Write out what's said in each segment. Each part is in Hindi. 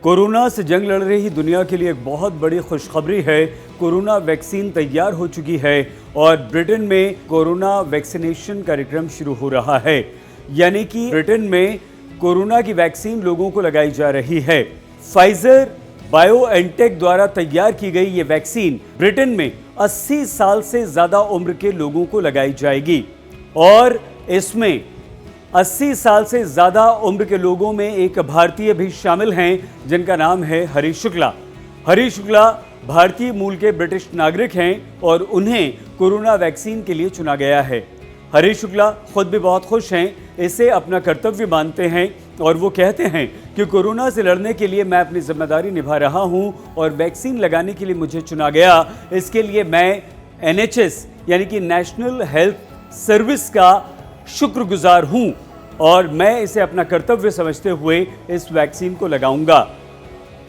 कोरोना से जंग लड़ रही दुनिया के लिए एक बहुत बड़ी खुशखबरी है। कोरोना वैक्सीन तैयार हो चुकी है और ब्रिटेन में कोरोना वैक्सीनेशन कार्यक्रम शुरू हो रहा है। यानी कि ब्रिटेन में कोरोना की वैक्सीन लोगों को लगाई जा रही है। फाइजर बायोएनटेक द्वारा तैयार की गई ये वैक्सीन ब्रिटेन में 80 साल से ज्यादा उम्र के लोगों को लगाई जाएगी और इसमें 80 साल से ज्यादा उम्र के लोगों में एक भारतीय भी शामिल हैं जिनका नाम है हरीश शुक्ला। हरीश शुक्ला भारतीय मूल के ब्रिटिश नागरिक हैं और उन्हें कोरोना वैक्सीन के लिए चुना गया है। हरीश शुक्ला खुद भी बहुत खुश हैं, इसे अपना कर्तव्य मानते हैं और वो कहते हैं कि कोरोना से लड़ने के लिए मैं अपनी जिम्मेदारी निभा रहा हूं और वैक्सीन लगाने के लिए मुझे चुना गया। इसके लिए मैं NHS यानी कि नेशनल हेल्थ सर्विस का शुक्रगुजार हूं और मैं इसे अपना कर्तव्य समझते हुए इस वैक्सीन को लगाऊंगा।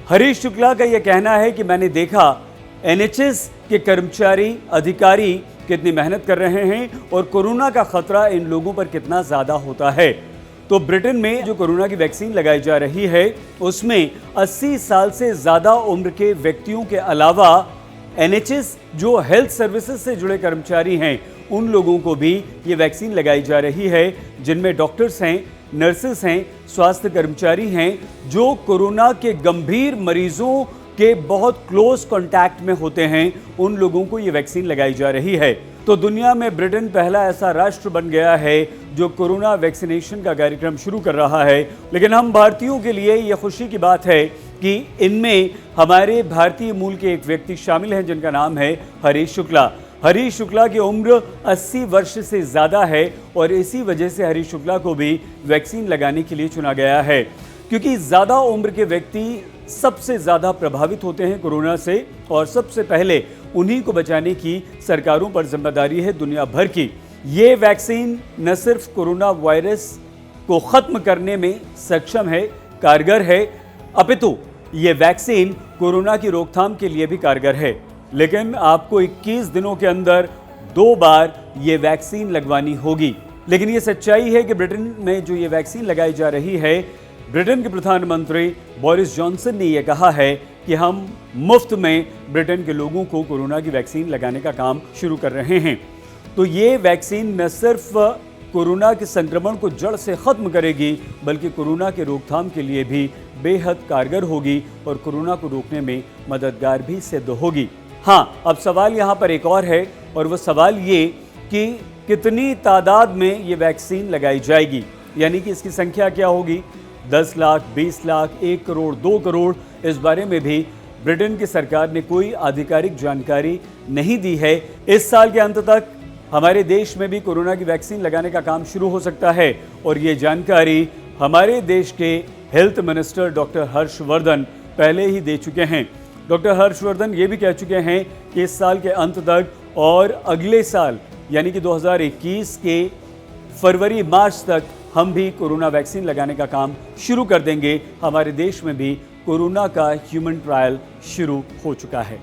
हरीश शुक्ला का यह कहना है कि मैंने देखा NHS के कर्मचारी अधिकारी कितनी मेहनत कर रहे हैं और कोरोना का खतरा इन लोगों पर कितना ज्यादा होता है। तो ब्रिटेन में जो कोरोना की वैक्सीन लगाई जा रही है उसमें 80 साल से ज्यादा उम्र के व्यक्तियों के अलावा NHS जो हेल्थ सर्विसेज से जुड़े कर्मचारी हैं उन लोगों को भी ये वैक्सीन लगाई जा रही है, जिनमें डॉक्टर्स हैं, नर्सेस हैं, स्वास्थ्य कर्मचारी हैं जो कोरोना के गंभीर मरीजों के बहुत क्लोज कांटेक्ट में होते हैं। उन लोगों को ये वैक्सीन लगाई जा रही है। तो दुनिया में ब्रिटेन पहला ऐसा राष्ट्र बन गया है जो कोरोना वैक्सीनेशन का कार्यक्रम शुरू कर रहा है। लेकिन हम भारतीयों के लिए ये खुशी की बात है कि इनमें हमारे भारतीय मूल के एक व्यक्ति शामिल हैं जिनका नाम है हरीश शुक्ला। हरीश शुक्ला की उम्र 80 वर्ष से ज़्यादा है और इसी वजह से हरीश शुक्ला को भी वैक्सीन लगाने के लिए चुना गया है, क्योंकि ज़्यादा उम्र के व्यक्ति सबसे ज़्यादा प्रभावित होते हैं कोरोना से और सबसे पहले उन्हीं को बचाने की सरकारों पर जिम्मेदारी है दुनिया भर की। ये वैक्सीन न सिर्फ कोरोना वायरस को ख़त्म करने में सक्षम है, कारगर है, अपितु ये वैक्सीन कोरोना की रोकथाम के लिए भी कारगर है। लेकिन आपको 21 दिनों के अंदर 2 बार ये वैक्सीन लगवानी होगी। लेकिन ये सच्चाई है कि ब्रिटेन में जो ये वैक्सीन लगाई जा रही है, ब्रिटेन के प्रधानमंत्री बोरिस जॉनसन ने यह कहा है कि हम मुफ्त में ब्रिटेन के लोगों को कोरोना की वैक्सीन लगाने का काम शुरू कर रहे हैं। तो ये वैक्सीन न सिर्फ कोरोना के संक्रमण को जड़ से ख़त्म करेगी बल्कि कोरोना के रोकथाम के लिए भी बेहद कारगर होगी और कोरोना को रोकने में मददगार भी सिद्ध होगी। हाँ, अब सवाल यहाँ पर एक और है और वह सवाल ये कि कितनी तादाद में ये वैक्सीन लगाई जाएगी, यानी कि इसकी संख्या क्या होगी, 10 लाख, 20 लाख, 1 करोड़, 2 करोड़। इस बारे में भी ब्रिटेन की सरकार ने कोई आधिकारिक जानकारी नहीं दी है। इस साल के अंत तक हमारे देश में भी कोरोना की वैक्सीन लगाने का काम शुरू हो सकता है और ये जानकारी हमारे देश के हेल्थ मिनिस्टर डॉक्टर हर्षवर्धन पहले ही दे चुके हैं। डॉक्टर हर्षवर्धन ये भी कह चुके हैं कि इस साल के अंत तक और अगले साल यानी कि 2021 के फरवरी मार्च तक हम भी कोरोना वैक्सीन लगाने का काम शुरू कर देंगे। हमारे देश में भी कोरोना का ह्यूमन ट्रायल शुरू हो चुका है।